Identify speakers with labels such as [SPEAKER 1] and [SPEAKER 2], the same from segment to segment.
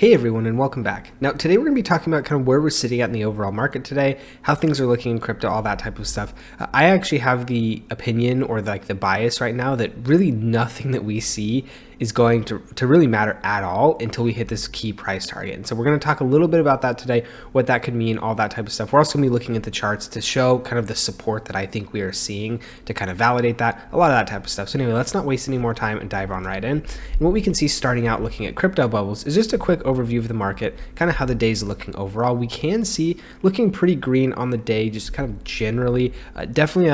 [SPEAKER 1] Hey everyone, and welcome back. Now today we're going to be talking about kind of where we're sitting at in the overall market today, how things are looking in crypto, all that type of stuff. I actually have the opinion or like the bias right now that really nothing that we see is going to really matter at all until we hit this key price target. And so we're going to talk a little bit about that today, what that could mean, all that type of stuff. We're also going to be looking at the charts to show kind of the support that I think we are seeing to kind of validate that, a lot of that type of stuff. So anyway, let's not waste any more time and dive on right in. And what we can see starting out looking at crypto bubbles is just a quick overview of the market, kind of how the day's looking overall. We can see looking pretty green on the day, just kind of generally, definitely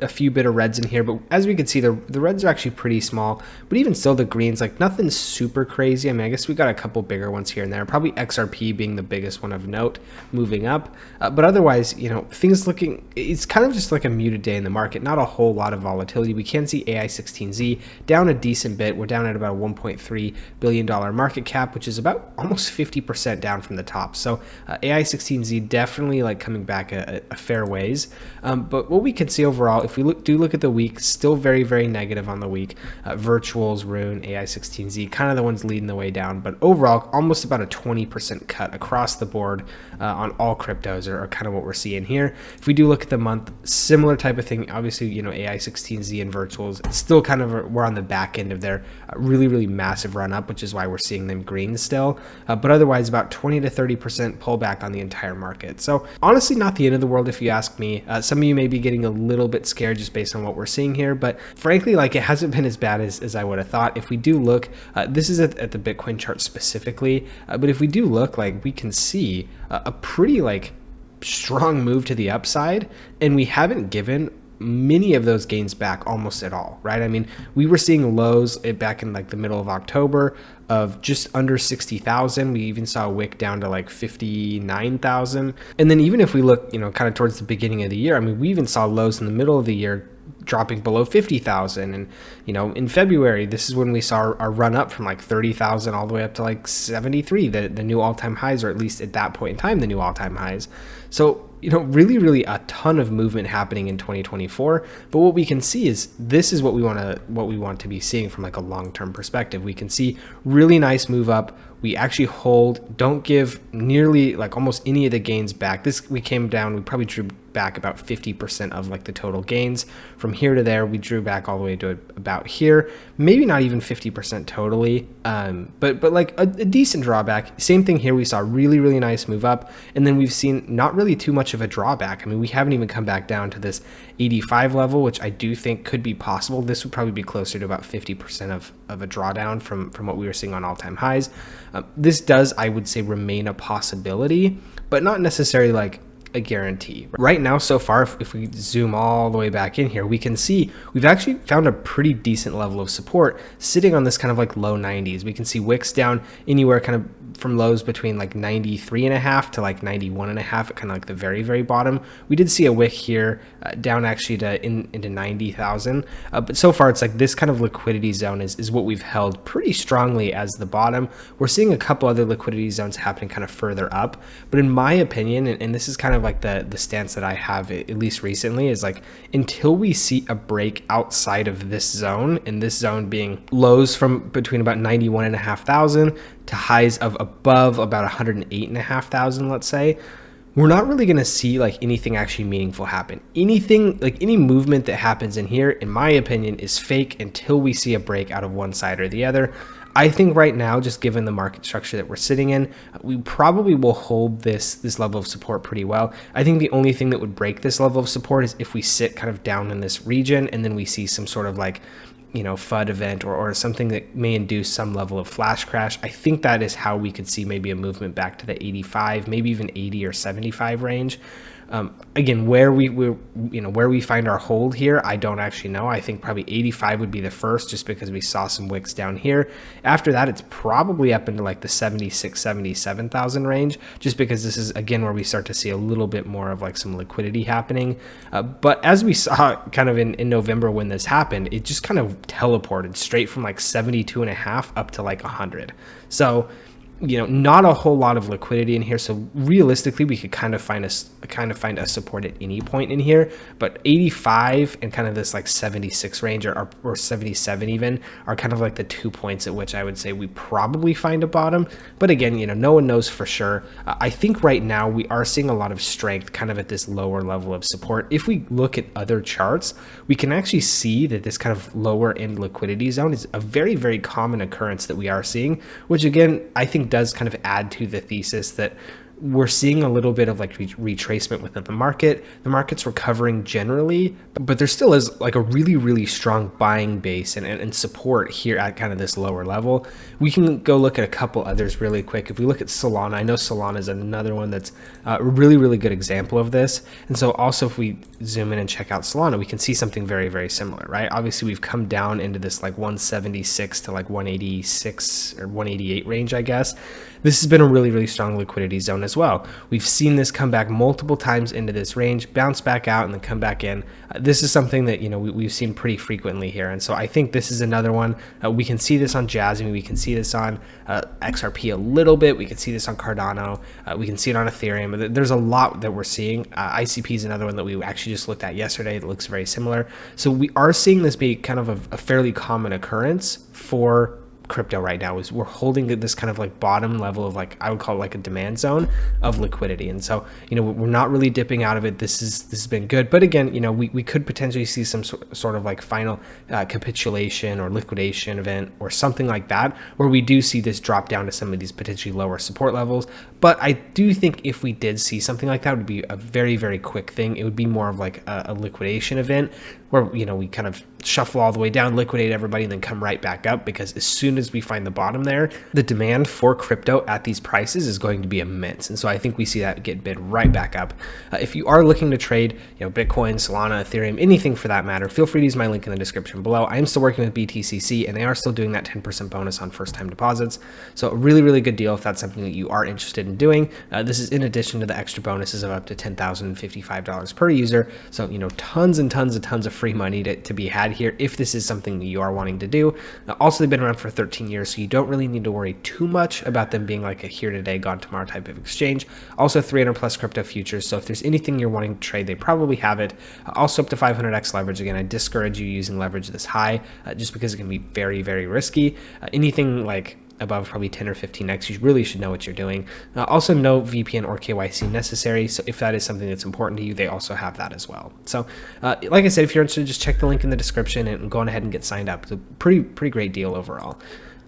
[SPEAKER 1] a few bit of reds in here, but as we can see, the reds are actually pretty small, but even still the greens, like nothing super crazy. I mean, I guess we got a couple bigger ones here and there, probably XRP being the biggest one of note moving up, but otherwise, you know, things looking, it's kind of just like a muted day in the market, not a whole lot of volatility. We can see AI16Z down a decent bit. We're down at about a $1.3 billion market cap, which is about almost 50% down from the top. So AI16Z definitely like coming back a fair ways, but what we can see overall, if we look at the week, still very, very negative on the week. Virtuals, Rune, AI16Z, kind of the ones leading the way down, but overall, almost about a 20% cut across the board on all cryptos are kind of what we're seeing here. If we do look at the month, similar type of thing. Obviously, you know, AI16Z and Virtuals, it's still kind of, we're on the back end of their really, really massive run up, which is why we're seeing them green still. But otherwise, about 20 to 30% pullback on the entire market. So honestly, not the end of the world if you ask me. Some of you may be getting a little bit scared just based on what we're seeing here, but frankly, like, it hasn't been as bad as I would have thought. If we do look, this is at the Bitcoin chart specifically, but if we do look, like, we can see a pretty like strong move to the upside, and we haven't given many of those gains back almost at all, right? I mean, we were seeing lows back in like the middle of October of just under 60,000. We even saw a wick down to like 59,000. And then even if we look, you know, kind of towards the beginning of the year, I mean, we even saw lows in the middle of the year dropping below 50,000. And, you know, in February, this is when we saw our run up from like 30,000 all the way up to like 73, the new all-time highs, or at least at that point in time, the new all-time highs. So, you know, really, really a ton of movement happening in 2024. But what we can see is this is what we want to be seeing from like a long-term perspective. We can see really nice move up. We actually hold, don't give nearly like almost any of the gains back. This, we came down, we probably drew back about 50% of like the total gains. From here to there, we drew back all the way to about here, maybe not even 50% totally, but like a decent drawback. Same thing here, we saw really, really nice move up, and then we've seen not really too much of a drawback. I mean, we haven't even come back down to this 85 level, which I do think could be possible. This would probably be closer to about 50% of a drawdown from what we were seeing on all-time highs. This does, I would say, remain a possibility, but not necessarily like a guarantee. Right now, so far, if we zoom all the way back in here, we can see we've actually found a pretty decent level of support sitting on this kind of like low 90s. We can see wicks down anywhere kind of from lows between like 93.5 to like 91.5 at kind of like the very, very bottom. We did see a wick here down actually into 90,000. But so far, it's like this kind of liquidity zone is what we've held pretty strongly as the bottom. We're seeing a couple other liquidity zones happening kind of further up. But in my opinion, and this is kind of like the stance that I have, at least recently, is like until we see a break outside of this zone, and this zone being lows from between about 91,500 to highs of above about 108,500, let's say, we're not really going to see like anything actually meaningful happen. Anything like any movement that happens in here, in my opinion, is fake until we see a break out of one side or the other. I think right now, just given the market structure that we're sitting in, we probably will hold this level of support pretty well. I think the only thing that would break this level of support is if we sit kind of down in this region and then we see some sort of like, you know, FUD event or something that may induce some level of flash crash. I think that is how we could see maybe a movement back to the 85, maybe even 80 or 75 range. Again, where we find our hold here, I don't actually know. I think probably 85 would be the first, just because we saw some wicks down here. After that, it's probably up into like the 76, 77,000 range, just because this is again where we start to see a little bit more of like some liquidity happening. But as we saw kind of in November when this happened, it just kind of teleported straight from like 72.5 up to like 100. So not a whole lot of liquidity in here. So realistically, we could kind of find a support at any point in here. But 85 and kind of this like 76 range or 77 even are kind of like the 2 points at which I would say we probably find a bottom. But again, no one knows for sure. I think right now we are seeing a lot of strength kind of at this lower level of support. If we look at other charts, we can actually see that this kind of lower end liquidity zone is a very, very common occurrence that we are seeing, which again, I think does kind of add to the thesis that we're seeing a little bit of like retracement within the market. The market's recovering generally, but there still is like a really, really strong buying base and support here at kind of this lower level. We can go look at a couple others really quick. If we look at Solana, I know Solana is another one that's a really, really good example of this. And so also if we zoom in and check out Solana, we can see something very, very similar, right? Obviously we've come down into this like 176 to like 186 or 188 range, I guess. This has been a really, really strong liquidity zone as well. We've seen this come back multiple times into this range, bounce back out, and then come back in. This is something that we've seen pretty frequently here, and so I think this is another one. We can see this on Jasmine, we can see this on XRP a little bit, we can see this on Cardano, we can see it on Ethereum. There's a lot that we're seeing. ICP is another one that we actually just looked at yesterday. It looks very similar. So we are seeing this be kind of a fairly common occurrence for crypto right now. Is we're holding this kind of like bottom level of like, I would call it like a demand zone of liquidity. And so, we're not really dipping out of it. This has been good. But again, we could potentially see some sort of like final capitulation or liquidation event or something like that, where we do see this drop down to some of these potentially lower support levels. But I do think if we did see something like that, it would be a very, very quick thing. It would be more of like a liquidation event where, we kind of shuffle all the way down, liquidate everybody, and then come right back up, because as soon as we find the bottom there, the demand for crypto at these prices is going to be immense. And so I think we see that get bid right back up. If you are looking to trade, Bitcoin, Solana, Ethereum, anything for that matter, feel free to use my link in the description below. I am still working with BTCC, and they are still doing that 10% bonus on first time deposits. So a really, really good deal if that's something that you are interested in doing. This is in addition to the extra bonuses of up to $10,055 per user. So, tons and tons and tons of free money to be had here if this is something that you are wanting to do. Also, they've been around for 13 years, so you don't really need to worry too much about them being like a here today, gone tomorrow type of exchange. Also 300 plus crypto futures, so if there's anything you're wanting to trade, they probably have it. Also up to 500x leverage. Again, I discourage you using leverage this high just because it can be very, very risky. Anything like above probably 10 or 15x, you really should know what you're doing. Also, no VPN or KYC necessary. So if that is something that's important to you, they also have that as well. So like I said, if you're interested, just check the link in the description and go on ahead and get signed up. It's a pretty great deal overall.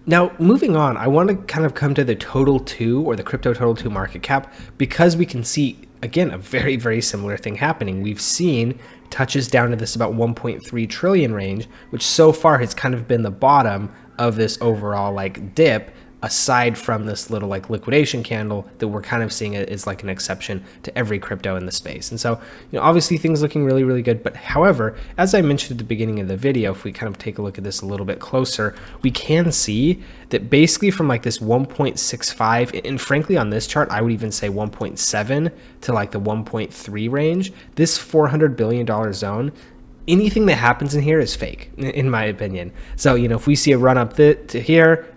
[SPEAKER 1] Now, moving on, I want to kind of come to the total 2 or the crypto total 2 market cap, because we can see, again, a very, very similar thing happening. We've seen touches down to this about 1.3 trillion range, which so far has kind of been the bottom of this overall like dip, aside from this little like liquidation candle that we're kind of seeing it is like an exception to every crypto in the space. And so, obviously things looking really, really good. But however, as I mentioned at the beginning of the video, if we kind of take a look at this a little bit closer, we can see that basically from like this 1.65, and frankly on this chart, I would even say 1.7 to like the 1.3 range, this $400 billion zone, anything that happens in here is fake, in my opinion. So, if we see a run up to here,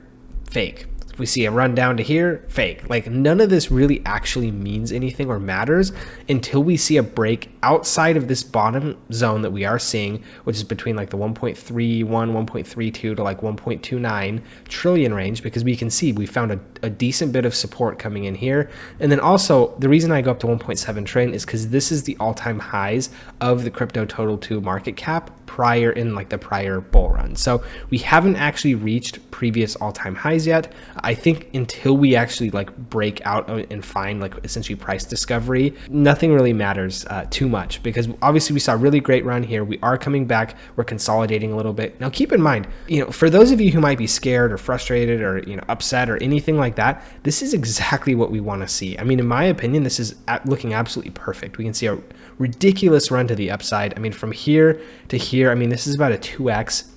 [SPEAKER 1] fake. If we see a run down to here, fake. Like, none of this really actually means anything or matters until we see a break outside of this bottom zone that we are seeing, which is between like the 1.31, 1.32 to like 1.29 trillion range, because we can see we found a decent bit of support coming in here. And then also, the reason I go up to 1.7 trillion is because this is the all-time highs of the crypto total 2 market cap prior bull run. So we haven't actually reached previous all-time highs yet. I think until we actually like break out and find like essentially price discovery, nothing really matters too much, because obviously we saw a really great run here. We are coming back, we're consolidating a little bit. Now keep in mind, for those of you who might be scared or frustrated or upset or anything like that, this is exactly what we want to see. I mean, in my opinion, this is looking absolutely perfect. We can see a ridiculous run to the upside. I mean, from here to here, I mean, this is about a 2x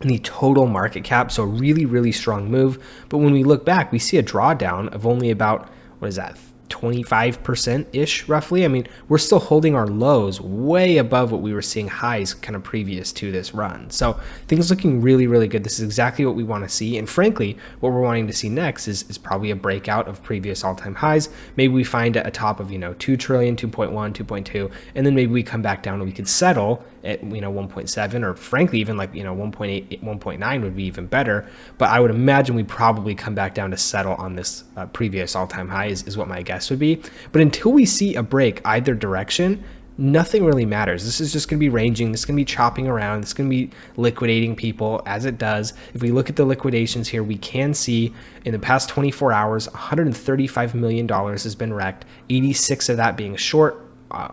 [SPEAKER 1] in the total market cap. So a really, really strong move. But when we look back, we see a drawdown of only about, what is that, 25%-ish roughly. I mean, we're still holding our lows way above what we were seeing highs kind of previous to this run. So things looking really, really good. This is exactly what we want to see. And frankly, what we're wanting to see next is probably a breakout of previous all-time highs. Maybe we find a top of, 2 trillion, 2.1, 2.2, and then maybe we come back down and we could settle at, 1.7, or frankly, even like, 1.8, 1.9 would be even better. But I would imagine we probably come back down to settle on this previous all-time high is what my guess would be. But until we see a break either direction, nothing really matters. This is just going to be ranging. This is going to be chopping around. This is going to be liquidating people as it does. If we look at the liquidations here, we can see in the past 24 hours, $135 million has been wrecked, 86 of that being short,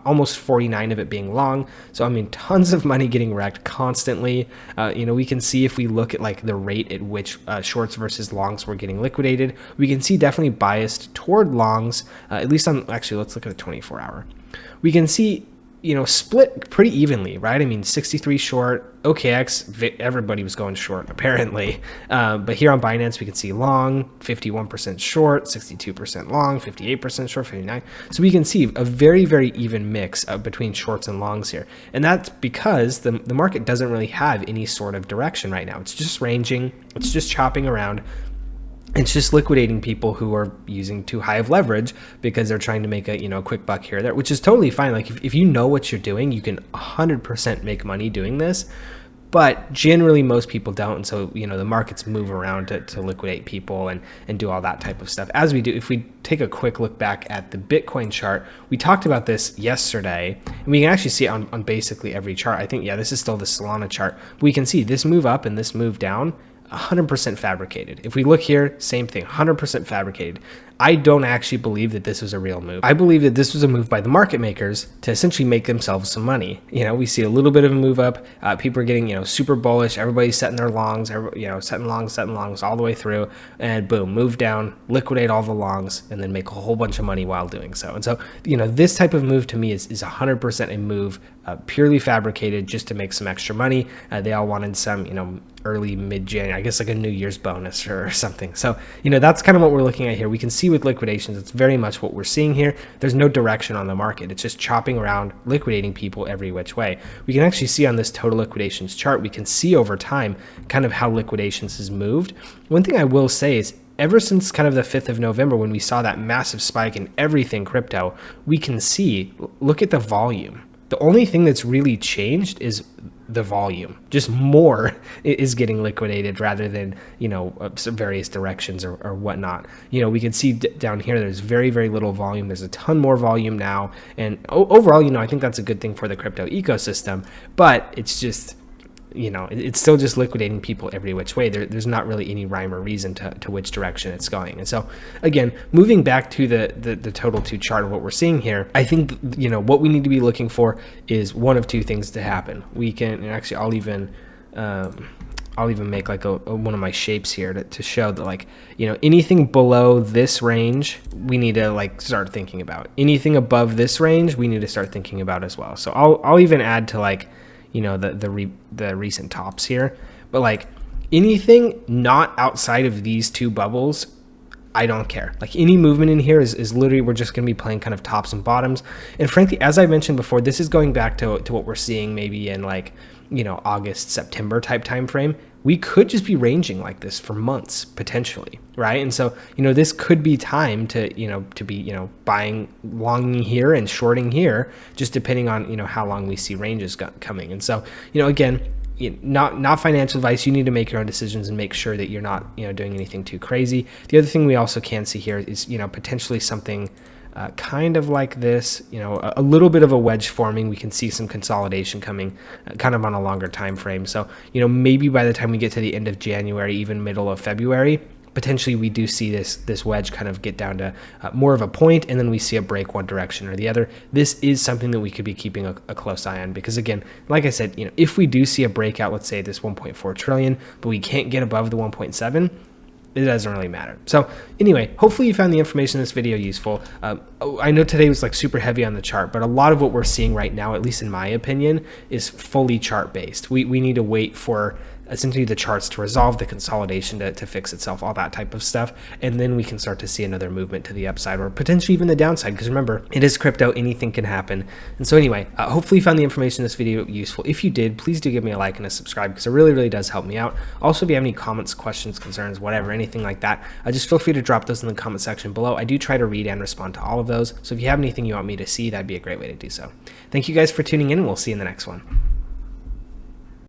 [SPEAKER 1] almost 49 of it being long. So I mean, tons of money getting wrecked constantly. We can see if we look at like the rate at which shorts versus longs were getting liquidated, we can see definitely biased toward longs, at least on, actually, let's look at the 24 hour. We can see, split pretty evenly, right? I mean, 63 short, OKX, everybody was going short apparently. But here on Binance, we can see long, 51% short, 62% long, 58% short, 59. So we can see a very, very even mix between shorts and longs here. And that's because the market doesn't really have any sort of direction right now. It's just ranging. It's just chopping around. It's just liquidating people who are using too high of leverage because they're trying to make a quick buck here or there, which is totally fine. Like if you know what you're doing, you can 100% make money doing this. But generally, most people don't. And so, the markets move around to liquidate people and do all that type of stuff. As we do, if we take a quick look back at the Bitcoin chart, we talked about this yesterday, and we can actually see it on basically every chart. I think, this is still the Solana chart. We can see this move up and this move down, 100% fabricated. If we look here, same thing, 100% fabricated. I don't actually believe that this was a real move. I believe that this was a move by the market makers to essentially make themselves some money. We see a little bit of a move up. People are getting, super bullish. Everybody's setting their longs, setting longs all the way through, and boom, move down, liquidate all the longs, and then make a whole bunch of money while doing so. And so, this type of move to me is 100% a move purely fabricated just to make some extra money. They all wanted some, early mid-January, I guess like a New Year's bonus or something. So, that's kind of what we're looking at here. We can see with liquidations, it's very much what we're seeing here. There's no direction on the market. It's just chopping around, liquidating people every which way. We can actually see on this total liquidations chart, we can see over time kind of how liquidations has moved. One thing I will say is ever since kind of the 5th of November, when we saw that massive spike in everything crypto, we can see, look at the volume. The only thing that's really changed is the volume. Just more is getting liquidated rather than, some various directions or whatnot. We can see down here, there's very, very little volume. There's a ton more volume now. And overall, I think that's a good thing for the crypto ecosystem, but it's just, it's still just liquidating people every which way. There's not really any rhyme or reason to which direction it's going. And so, again, moving back to the total 2 chart of what we're seeing here, I think, what we need to be looking for is one of two things to happen. We can, and actually, I'll even make like one of my shapes here to show that, like, anything below this range, we need to like start thinking about. Anything above this range, we need to start thinking about as well. So I'll even add to like, the recent tops here, but like anything not outside of these 2 bubbles, I don't care. Like any movement in here is literally, we're just going to be playing kind of tops and bottoms. And frankly, as I mentioned before, this is going back to what we're seeing maybe in like, August, September type time frame. We could just be ranging like this for months potentially, right? And so, this could be time to be, buying longing here and shorting here, just depending on, how long we see ranges coming. And so, again, not financial advice. You need to make your own decisions and make sure that you're not, doing anything too crazy. The other thing we also can see here is, potentially something kind of like this, a little bit of a wedge forming. We can see some consolidation coming kind of on a longer time frame. So, maybe by the time we get to the end of January, even middle of February, potentially we do see this wedge kind of get down to more of a point, and then we see a break one direction or the other. This is something that we could be keeping a close eye on, because again, like I said, if we do see a breakout, let's say this 1.4 trillion, but we can't get above the 1.7, it doesn't really matter. So anyway, hopefully you found the information in this video useful. I know today was like super heavy on the chart, but a lot of what we're seeing right now, at least in my opinion, is fully chart based. We need to wait for essentially the charts to resolve, the consolidation to fix itself, all that type of stuff. And then we can start to see another movement to the upside or potentially even the downside, because remember, it is crypto, anything can happen. And so anyway, hopefully you found the information in this video useful. If you did, please do give me a like and a subscribe, because it really, really does help me out. Also, if you have any comments, questions, concerns, whatever, anything like that, just feel free to drop those in the comment section below. I do try to read and respond to all of those. So if you have anything you want me to see, that'd be a great way to do so. Thank you guys for tuning in, and we'll see you in the next one.